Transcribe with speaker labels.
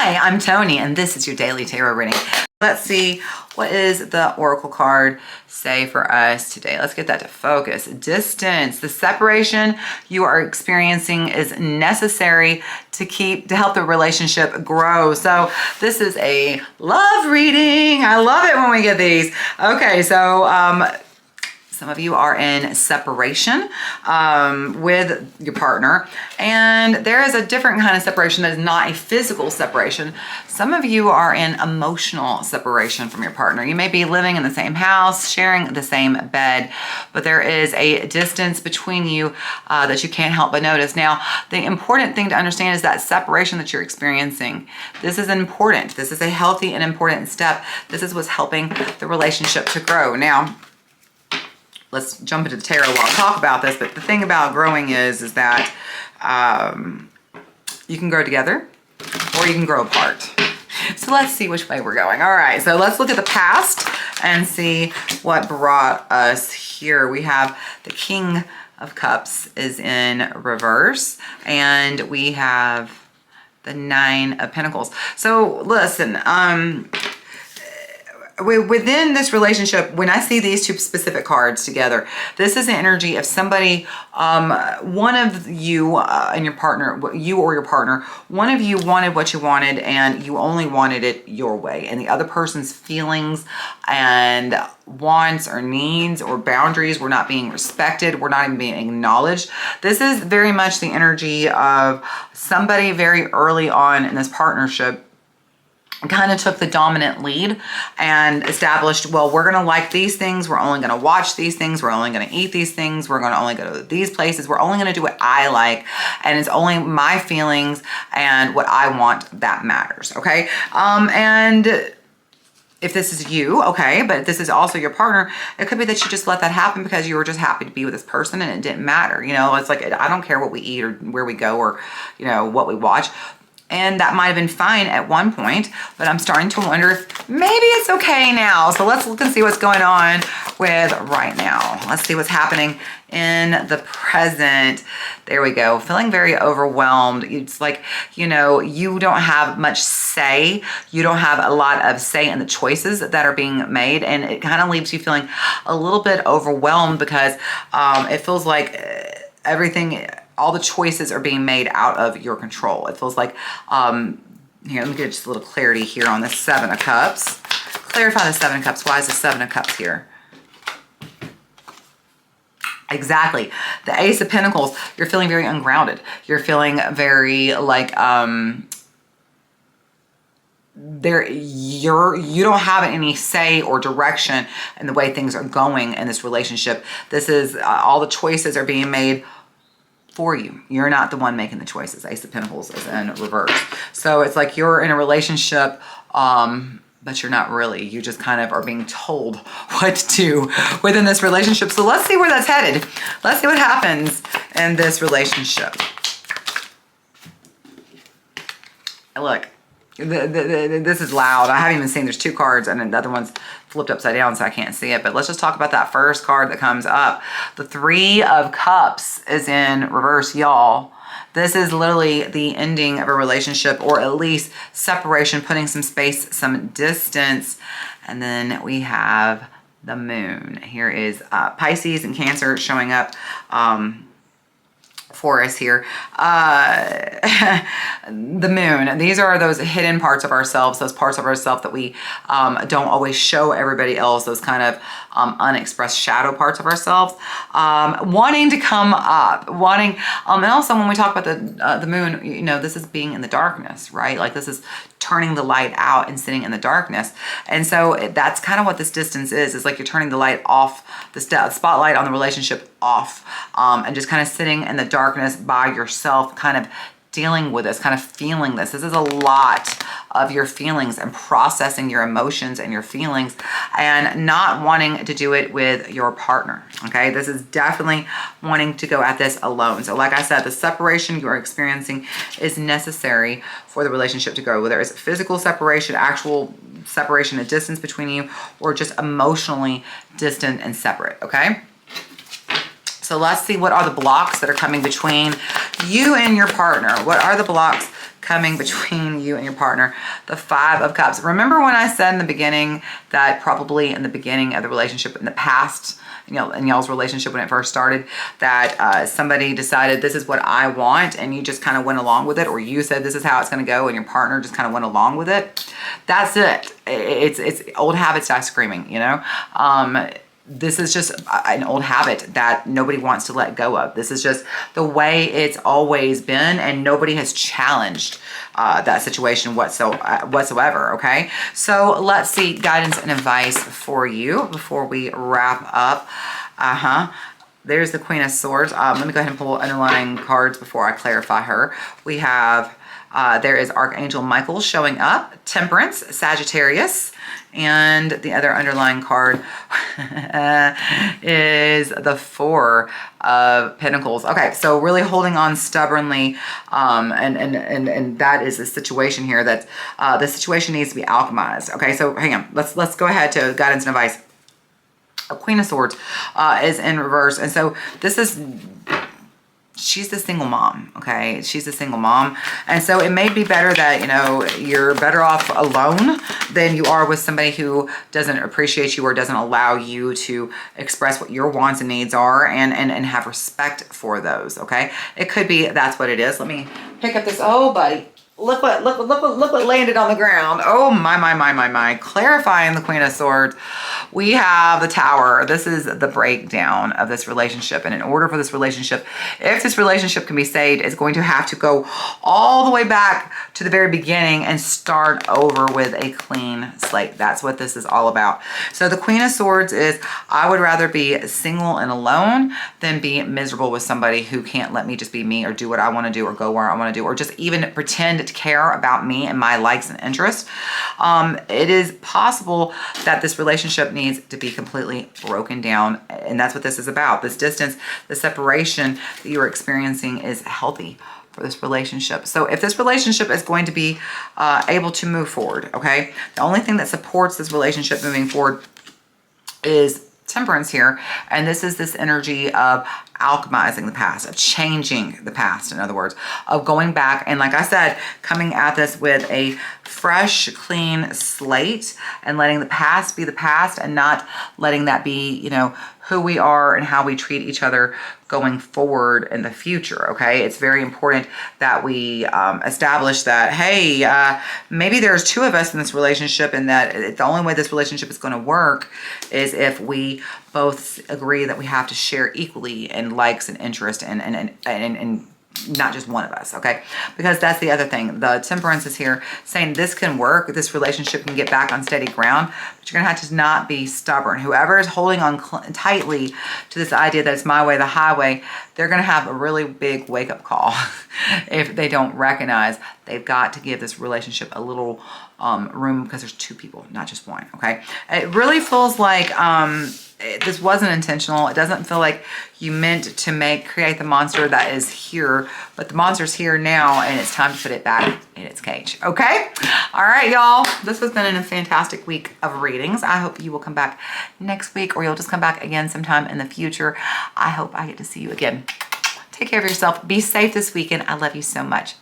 Speaker 1: Hi, I'm Toni, and this is your daily tarot reading. Let's see, what is the oracle card say for us today? Let's get that to focus. Distance, the separation you are experiencing is necessary to help the relationship grow. So this is a love reading. I love it when we get these. Okay, so some of you are in separation with your partner, and there is a different kind of separation that is not a physical separation. Some of you are in emotional separation from your partner. You may be living in the same house, sharing the same bed, but there is a distance between you that you can't help but notice. Now, the important thing to understand is that separation that you're experiencing. This is important. This is a healthy and important step. This is what's helping the relationship to grow. Now, let's jump into the tarot while I talk about this. But the thing about growing is that you can grow together or you can grow apart. So let's see which way we're going. All right, so let's look at the past and see what brought us here. We have the King of Cups is in reverse, and we have the Nine of Pentacles. So listen, within this relationship, when I see these two specific cards together, this is the energy of somebody, one of you and your partner, you or your partner, one of you wanted what you wanted and you only wanted it your way, and the other person's feelings and wants or needs or boundaries were not being respected, were not even being acknowledged. This is very much the energy of somebody very early on in this partnership kind of took the dominant lead and established, well, we're going to like these things. We're only going to watch these things. We're only going to eat these things. We're going to only go to these places. We're only going to do what I like. And it's only my feelings and what I want that matters. Okay. And if this is you, okay, but if this is also your partner, it could be that you just let that happen because you were just happy to be with this person and it didn't matter. You know, it's like, I don't care what we eat or where we go or, you know, what we watch. And that might have been fine at one point, but I'm starting to wonder if maybe it's okay now. So let's look and see what's going on with right now. Let's see what's happening in the present. There we go. Feeling very overwhelmed. It's like, you know, you don't have much say. You don't have a lot of say in the choices that are being made. And it kind of leaves you feeling a little bit overwhelmed because it feels like everything, all the choices are being made out of your control. It feels like, here, let me get just a little clarity here on the Seven of Cups. Clarify the Seven of Cups. Why is the Seven of Cups here? Exactly. The Ace of Pentacles, you're feeling very ungrounded. You're feeling very like, you don't have any say or direction in the way things are going in this relationship. This is, all the choices are being made for you. You're not the one making the choices. Ace of Pentacles is in reverse. So it's like you're in a relationship, but you're not really. You just kind of are being told what to do within this relationship. So let's see where that's headed. Let's see what happens in this relationship. Look, this is loud. I haven't even seen, there's two cards and the other one's flipped upside down so I can't see it. But let's just talk about that first card that comes up. The Three of Cups is in reverse, y'all. This is literally the ending of a relationship, or at least separation, putting some space, some distance. And then we have the Moon. Here is Pisces and Cancer showing up for us here. The Moon. These are those hidden parts of ourselves, those parts of ourselves that we don't always show everybody else, those kind of unexpressed shadow parts of ourselves, wanting to come up, wanting, and also when we talk about the Moon, you know, this is being in the darkness, right? Like this is turning the light out and sitting in the darkness. And so that's kind of what this distance is like you're turning the light off, the spotlight on the relationship off, and just kind of sitting in the darkness by yourself, kind of dealing with this, kind of feeling this. This is a lot of your feelings and processing your emotions and your feelings and not wanting to do it with your partner, okay? This is definitely wanting to go at this alone. So like I said, the separation you are experiencing is necessary for the relationship to grow, whether it's physical separation, actual separation, a distance between you, or just emotionally distant and separate, okay? So let's see, what are the blocks that are coming between you and your partner? What are the blocks coming between you and your partner. The Five of Cups. Remember when I said in the beginning that probably in the beginning of the relationship in the past, in y'all's relationship when it first started, that somebody decided this is what I want and you just kind of went along with it, or you said this is how it's going to go and your partner just kind of went along with it. That's it. It's old habits die screaming, you know. This is just an old habit that nobody wants to let go of. This is just the way it's always been, and nobody has challenged that situation whatsoever, okay? So let's see guidance and advice for you before we wrap up. There's the Queen of Swords. Let me go ahead and pull underlying cards before I clarify her. We have, there is Archangel Michael showing up, Temperance, Sagittarius, and the other underlying card is the Four of Pentacles. Okay, so really holding on stubbornly, and that is the situation here. That the situation needs to be alchemized. Okay, so hang on. Let's go ahead to guidance and advice. A Queen of Swords is in reverse, and so this is. She's the single mom, okay? She's a single mom. And so it may be better that, you know, you're better off alone than you are with somebody who doesn't appreciate you or doesn't allow you to express what your wants and needs are and have respect for those, okay? It could be that's what it is. Let me pick up this. Oh, buddy. Look what landed on the ground. Oh, my. Clarifying the Queen of Swords. We have the Tower. This is the breakdown of this relationship. And in order for this relationship, if this relationship can be saved, it's going to have to go all the way back to the very beginning and start over with a clean slate. That's what this is all about. So the Queen of Swords is, I would rather be single and alone than be miserable with somebody who can't let me just be me or do what I want to do or go where I want to do or just even pretend to care about me and my likes and interests. It is possible that this relationship needs to be completely broken down, and that's what this is about. This distance, the separation that you're experiencing is healthy for this relationship. So if this relationship is going to be able to move forward, okay, the only thing that supports this relationship moving forward is Temperance here, and this is this energy of alchemizing the past, of changing the past, in other words, of going back and, like I said, coming at this with a fresh, clean slate and letting the past be the past and not letting that be, you know, who we are and how we treat each other going forward in the future, okay? It's very important that we establish that, hey, maybe there's two of us in this relationship and that the only way this relationship is going to work is if we both agree that we have to share equally in likes and interest and not just one of us, okay? Because that's the other thing. The Temperance is here saying this can work, this relationship can get back on steady ground, but you're gonna have to not be stubborn. Whoever is holding on tightly to this idea that it's my way, the highway, they're gonna have a really big wake-up call if they don't recognize they've got to give this relationship a little room because there's two people, not just one, okay? It really feels like this wasn't intentional. It doesn't feel like you meant to create the monster that is here, but the monster's here now and it's time to put it back in its cage, okay? All right, y'all. This has been a fantastic week of readings. I hope you will come back next week or you'll just come back again sometime in the future. I hope I get to see you again. Take care of yourself. Be safe this weekend. I love you so much.